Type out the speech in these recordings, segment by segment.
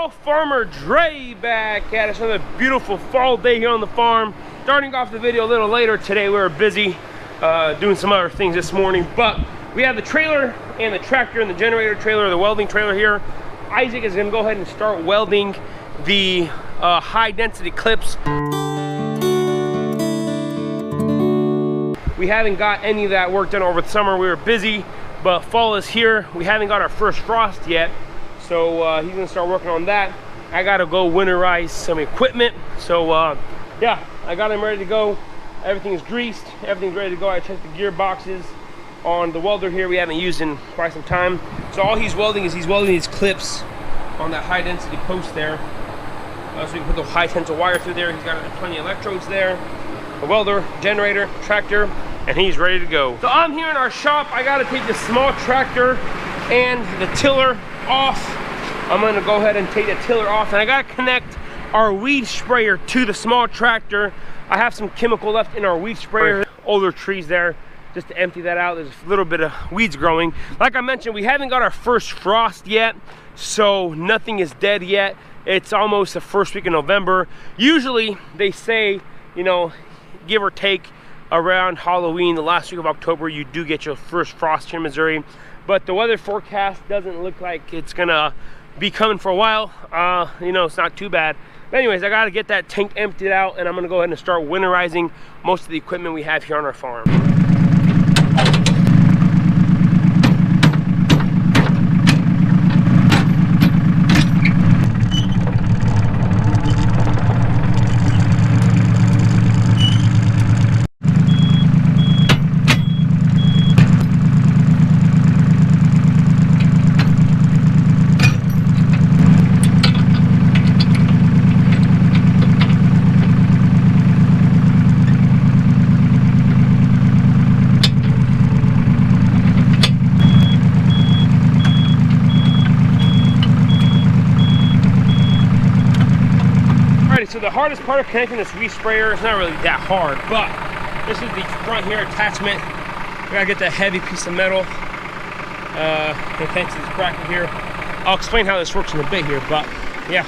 y'all, Farmer Dre back at us. Another beautiful fall day here on the farm. Starting off the video a little later today. We were busy doing some other things this morning, but we have the trailer and the tractor and the generator trailer, the welding trailer here. Isaac is gonna go ahead and start welding the high density clips. We haven't got any of that work done over the summer. We were busy, but fall is here. We haven't got our first frost yet. So he's gonna start working on that. I gotta go winterize some equipment. So yeah, I got him ready to go. Everything's greased, everything's ready to go. I checked the gearboxes on the welder here. We haven't used in quite some time. So all he's welding is he's welding these clips on that high density post there. So we can put the high tensile wire through there. He's got plenty of electrodes there. A welder, generator, tractor, and he's ready to go. So I'm here in our shop. I gotta take the small tractor and the tiller off. I'm gonna go ahead and take the tiller off, and I gotta connect our weed sprayer to the small tractor. I have some chemical left in our weed sprayer, older trees there, just to empty that out. There's a little bit of weeds growing. Like I mentioned, we haven't got our first frost yet, so nothing is dead yet. It's almost the first week of November. Usually they say, you know, give or take around Halloween, the last week of October, you do get your first frost here in Missouri. But the weather forecast doesn't look like it's gonna be coming for a while. You know, it's not too bad. But anyways, I gotta get that tank emptied out, and I'm gonna go ahead and start winterizing most of the equipment we have here on our farm. So the hardest part of connecting this weed sprayer is not really that hard, but this is the front here attachment. We gotta get that heavy piece of metal connected to this bracket here. I'll explain how this works in a bit here, but yeah,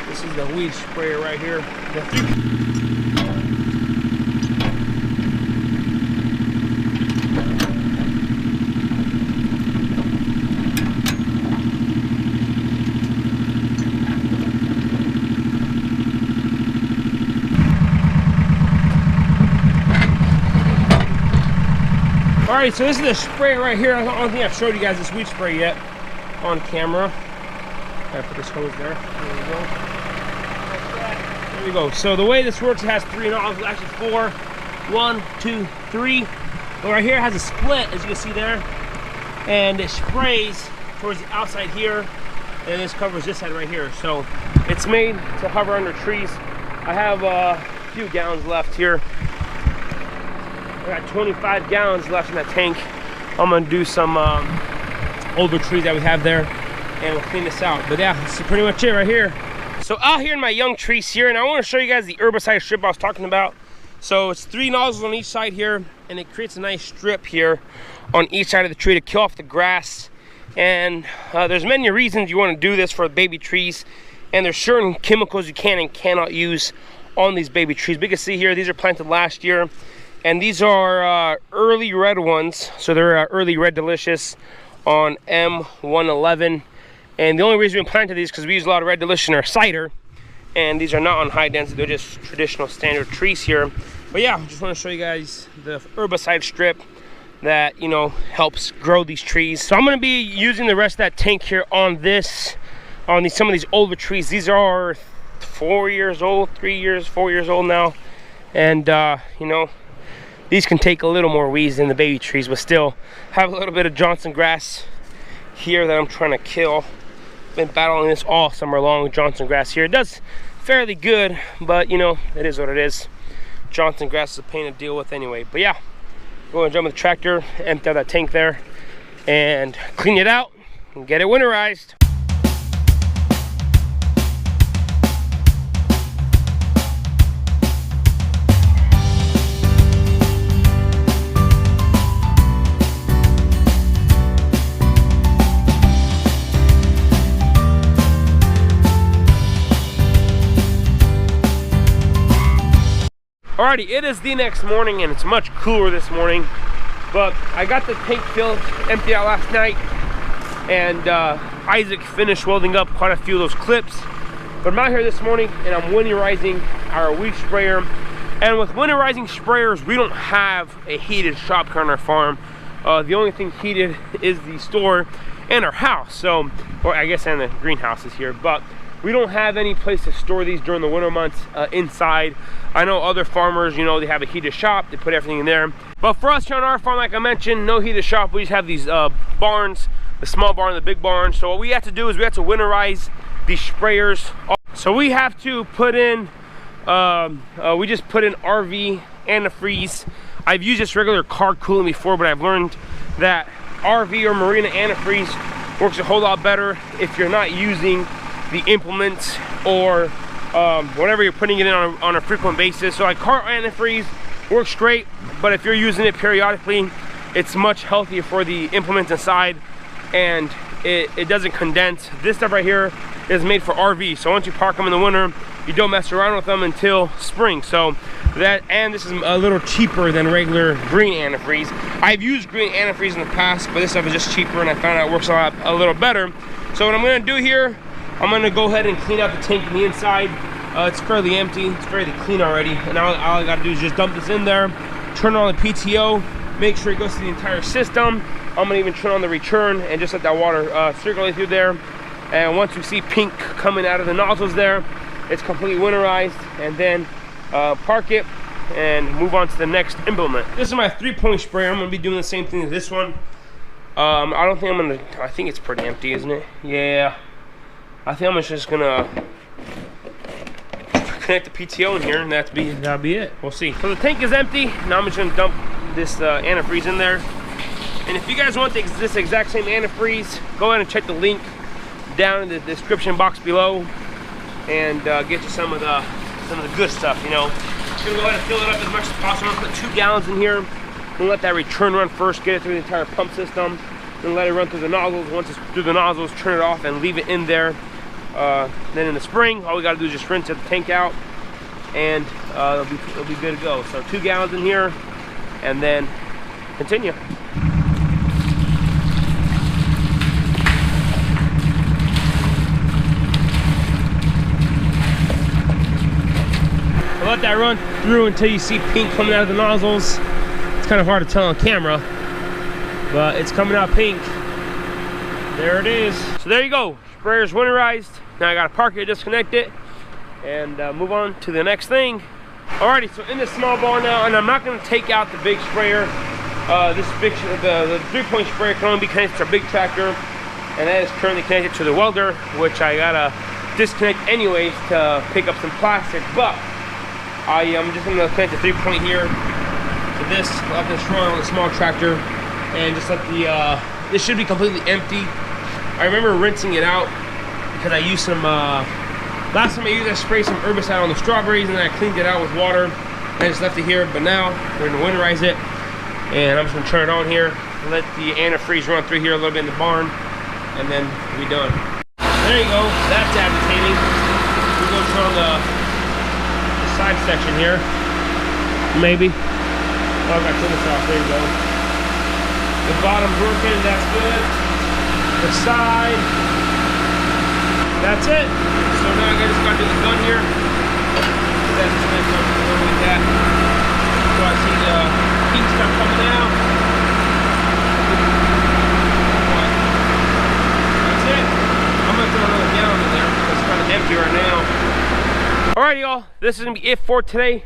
this is the weed sprayer right here. Alright, so this is the spray right here. I don't think I've showed you guys this weed spray yet on camera. Gotta put this hose there. There we go. There we go. So the way this works, it has 3 nozzles, actually 4. 1, 2, 3. But right here it has a split, as you can see there. And it sprays towards the outside here. And this covers this side right here. So it's made to hover under trees. I have a few gallons left here. I got 25 gallons left in that tank. I'm gonna do some older trees that we have there, and we'll clean this out. But yeah, this is pretty much it right here. So out here in my young trees here, and I want to show you guys the herbicide strip I was talking about. So it's 3 nozzles on each side here, and it creates a nice strip here on each side of the tree to kill off the grass. And there's many reasons you want to do this for baby trees, and there's certain chemicals you can and cannot use on these baby trees. But you can see here, these are planted last year. And these are early red ones, so they're early red delicious on M111. And the only reason we planted these because we use a lot of red delicious in our cider, and these are not on high density, they're just traditional standard trees here. But yeah, I just want to show you guys the herbicide strip that, you know, helps grow these trees. So I'm going to be using the rest of that tank here on this, on some of these older trees. These are 4 years old, 3 years, 4 years old now, and you know, these can take a little more weeds than the baby trees, but still have a little bit of Johnson grass here that I'm trying to kill. Been battling this all summer long with Johnson grass here. It does fairly good, but you know, it is what it is. Johnson grass is a pain to deal with anyway. But yeah, go and jump with the tractor, empty out that tank there, and clean it out and get it winterized. Alrighty, it is the next morning and it's much cooler this morning, but I got the tank filled, empty out last night, and Isaac finished welding up quite a few of those clips. But I'm out here this morning and I'm winterizing our weed sprayer. And with winterizing sprayers, we don't have a heated shop car on our farm. The only thing heated is the store and our house. So, or I guess and the greenhouses here, but we don't have any place to store these during the winter months inside. I know other farmers, you know, they have a heated shop, they put everything in there. But for us here on our farm, like I mentioned, no heated shop. We just have these barns, the small barn, the big barn. So what we have to do is we have to winterize these sprayers. So we have to put in, we just put in RV antifreeze. I've used this regular car coolant before, but I've learned that RV or marina antifreeze works a whole lot better if you're not using the implements or whatever you're putting it in on a frequent basis. So like car antifreeze works great, but if you're using it periodically, it's much healthier for the implements inside, and it doesn't condense. This stuff right here is made for RV, so once you park them in the winter, you don't mess around with them until spring. So that, and this is a little cheaper than regular green antifreeze. I've used green antifreeze in the past, but this stuff is just cheaper, and I found out it works a little better. So what I'm gonna do here, I'm gonna go ahead and clean out the tank on the inside. It's fairly empty, it's fairly clean already. And now all I gotta do is just dump this in there, turn on the PTO, make sure it goes to the entire system. I'm gonna even turn on the return and just let that water circulate through there. And once you see pink coming out of the nozzles there, it's completely winterized. And then park it and move on to the next implement. This is my 3-point sprayer. I'm gonna be doing the same thing as this one. I think it's pretty empty, isn't it? Yeah. I think I'm just gonna connect the PTO in here, and that'll be it. We'll see. So the tank is empty. Now I'm just gonna dump this antifreeze in there. And if you guys want this exact same antifreeze, go ahead and check the link down in the description box below, and get you some of the good stuff. You know, just gonna go ahead and fill it up as much as possible. Put 2 gallons in here. And let that return run first. Get it through the entire pump system. Then let it run through the nozzles. Once it's through the nozzles, turn it off and leave it in there. Then in the spring, all we got to do is just rinse the tank out, and it'll be good to go. So 2 gallons in here, and then continue. So let that run through until you see pink coming out of the nozzles. It's kind of hard to tell on camera, but it's coming out pink. There it is. So there you go. Sprayer's winterized. Now I gotta park it, disconnect it, and move on to the next thing. Alrighty, so in this small barn now, and I'm not gonna take out the big sprayer. The 3-point sprayer can only be connected to a big tractor, and that is currently connected to the welder, which I gotta disconnect anyways to pick up some plastic. But I'm just gonna connect the 3-point here to this, let this run on a small tractor, and just let the this should be completely empty. I remember rinsing it out because I used some last time I sprayed some herbicide on the strawberries, and then I cleaned it out with water and I just left it here. But now we're gonna winterize it, and I'm just gonna turn it on here, let the antifreeze run through here a little bit in the barn, and then we'll be done. There you go, that's agitating. We're gonna turn on the side section here, maybe. Oh, I gotta turn this off. There you go. The bottom's working, that's good. The side, that's it. So now I just gotta do the gun here. That's just like that. So I see the pink stuff coming out. That's it. I'm gonna throw another gallon in there because it's kind of empty right now. Alright, y'all, this is gonna be it for today.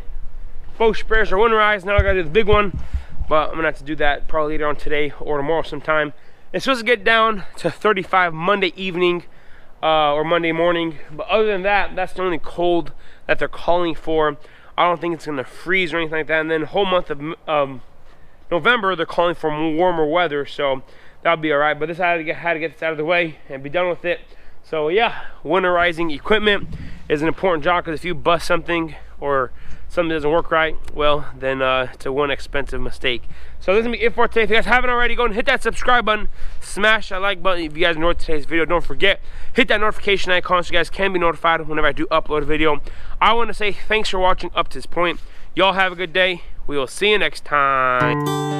Both sprayers are winterized. Now I gotta do the big one, but I'm gonna have to do that probably later on today or tomorrow sometime. It's supposed to get down to 35 Monday evening or Monday morning, but other than that, that's the only cold that they're calling for. I don't think it's gonna freeze or anything like that. And then the whole month of November, they're calling for warmer weather, so that'll be all right. But this I had to get this out of the way and be done with it. So yeah, winterizing equipment is an important job, because if you bust something or something doesn't work right, well, then it's a one expensive mistake. So this is gonna be it for today. If you guys haven't already, go and hit that subscribe button, smash that like button if you guys enjoyed today's video. Don't forget, hit that notification icon so you guys can be notified whenever I do upload a video. I want to say thanks for watching up to this point. Y'all have a good day. We will see you next time.